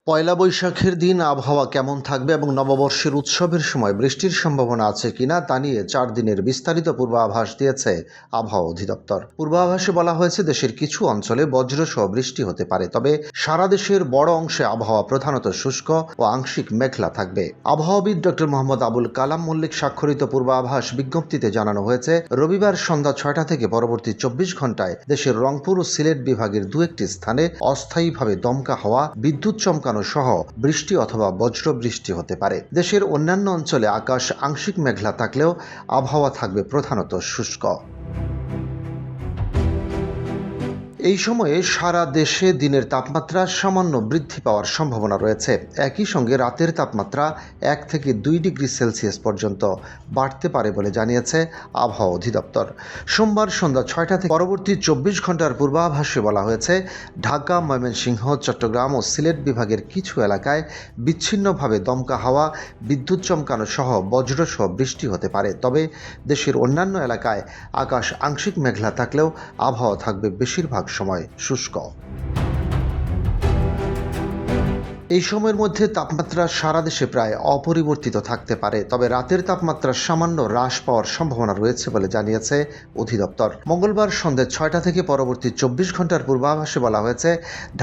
পয়লা বৈশাখের দিন আবহাওয়া কেমন থাকবে এবং নববর্ষের উৎসবের সময় বৃষ্টির সম্ভাবনা আছে কিনা তা নিয়ে 4 দিনের বিস্তারিত পূর্বাভাস দিয়েছে আবহাওয়া অধিদপ্তর। পূর্বাভাসে বলা হয়েছে দেশের কিছু অঞ্চলে বজ্রসহ বৃষ্টি হতে পারে, তবে সারা দেশের বড় অংশে আবহাওয়া প্রধানত শুষ্ক ও আংশিক মেঘলা থাকবে। আবহাওয়াবিদ ডক্টর মোহাম্মদ আবুল কালাম মল্লিক স্বাক্ষরিত পূর্বাভাস বিজ্ঞপ্তিতে জানানো হয়েছে, রবিবার সন্ধ্যা 6টা থেকে পরবর্তী 24 ঘন্টায় দেশের রংপুর ও সিলেট বিভাগের দু একটি স্থানে অস্থায়ীভাবে দমকা হাওয়া, বিদ্যুৎ চমকানো সহ বৃষ্টি অথবা বজ্র বৃষ্টি হতে পারে। দেশের অন্যান্য অঞ্চলে আকাশ আংশিক মেঘলা থাকলেও আবহাওয়া থাকবে প্রধানত শুষ্ক। এই সময়ে সারা দেশে দিনের তাপমাত্রা সামান্য বৃদ্ধি পাওয়ার সম্ভাবনা রয়েছে। একই সঙ্গে রাতের তাপমাত্রা 1 থেকে 2 ডিগ্রি সেলসিয়াস পর্যন্ত বাড়তে পারে বলে জানিয়েছে আবহাওয়া অধিদপ্তর। সোমবার সন্ধ্যা 6টা থেকে পরবর্তী 24 ঘন্টার পূর্বাভাসে বলা হয়েছে, ঢাকা, ময়মনসিংহ, চট্টগ্রাম ও সিলেট বিভাগের কিছু এলাকায় বিচ্ছিন্নভাবে দমকা হাওয়া, বিদ্যুৎ চমকানো সহ বজ্রসহ বৃষ্টি হতে পারে। তবে দেশের অন্যান্য এলাকায় আকাশ আংশিক মেঘলা থাকলেও আবহাওয়া থাকবে বেশিরভাগ সময় শুষ্ক। এই সময়ের মধ্যে তাপমাত্রা সারা দেশে প্রায় অপরিবর্তিত থাকতে পারে, তবে রাতের তাপমাত্রা সামান্য হ্রাস পাওয়ার সম্ভাবনা রয়েছে বলে জানিয়েছে অধিদপ্তর। মঙ্গলবার সন্ধ্যে 6টা থেকে পরবর্তী 24 ঘন্টার পূর্বাভাসে বলা হয়েছে,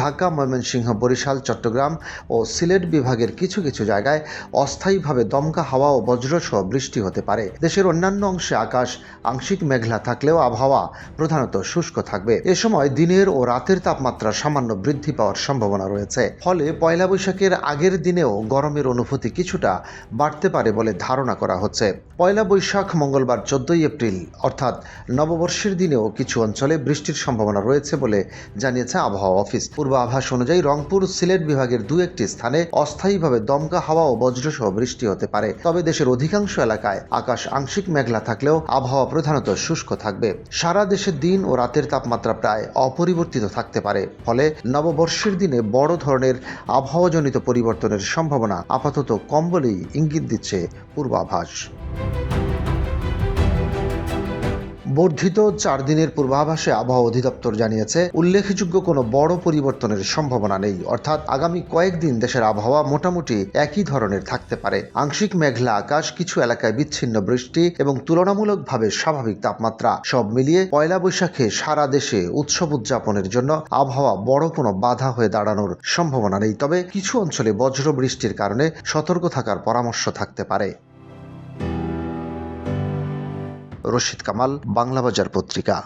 ঢাকা, ময়মনসিংহ, বরিশাল, চট্টগ্রাম ও সিলেট বিভাগের কিছু কিছু জায়গায় অস্থায়ীভাবে দমকা হাওয়া ও বজ্রসহ বৃষ্টি হতে পারে। দেশের অন্যান্য অংশে আকাশ আংশিক মেঘলা থাকলেও আবহাওয়া প্রধানত শুষ্ক থাকবে। এ সময় দিনের ও রাতের তাপমাত্রা সামান্য বৃদ্ধি পাওয়ার সম্ভাবনা রয়েছে। ফলে পয়লা বৈশাখের আগের দিনেও গরমের অনুভূতি কিছুটা বাড়তে পারে বলে ধারণা করা হচ্ছে। পয়লা বৈশাখ মঙ্গলবার 14 এপ্রিল অর্থাৎ নববর্ষের দিনেও কিছু অঞ্চলে বৃষ্টির সম্ভাবনা রয়েছে বলে জানিয়েছে আবহাওয়া অফিস। পূর্বাভাস অনুযায়ী রংপুর, সিলেট বিভাগের দু একটি স্থানে অস্থায়ীভাবে দমকা হাওয়া ও বজ্রসহ বৃষ্টি হতে পারে। তবে দেশের অধিকাংশ এলাকায় আকাশ আংশিক মেঘলা থাকলেও আবহাওয়া প্রধানত শুষ্ক থাকবে। সারা দেশে দিন ও রাতের তাপমাত্রা প্রায় অপরিবর্তিত থাকতে পারে। ফলে নববর্ষের দিনে বড় ধরনের আবহাওয়াজনিত পরিবর্তনের সম্ভাবনা আপাতত কম বলেই ইঙ্গিত দিচ্ছে পূর্বাভাস। বর্ধিত 4 দিনের পূর্বাভাসে আবহাওয়া অধিদপ্তর জানিয়েছে, উল্লেখযোগ্য কোনো বড় পরিবর্তনের সম্ভাবনা নেই। অর্থাৎ আগামী কয়েকদিন দেশের আবহাওয়া মোটামুটি একই ধরনের থাকতে পারে। আংশিক মেঘলা আকাশ, কিছু এলাকায় বিচ্ছিন্ন বৃষ্টি এবং তুলনামূলকভাবে স্বাভাবিক তাপমাত্রা, সব মিলিয়ে পয়লা বৈশাখে সারা দেশে উৎসব উদযাপনের জন্য আবহাওয়া বড় কোনো বাধা হয়ে দাঁড়ানোর সম্ভাবনা নেই। তবে কিছু অঞ্চলে বজ্র বৃষ্টির কারণে সতর্ক থাকার পরামর্শ থাকতে পারে। রশিদ কামাল, বাংলাবাজার পত্রিকা।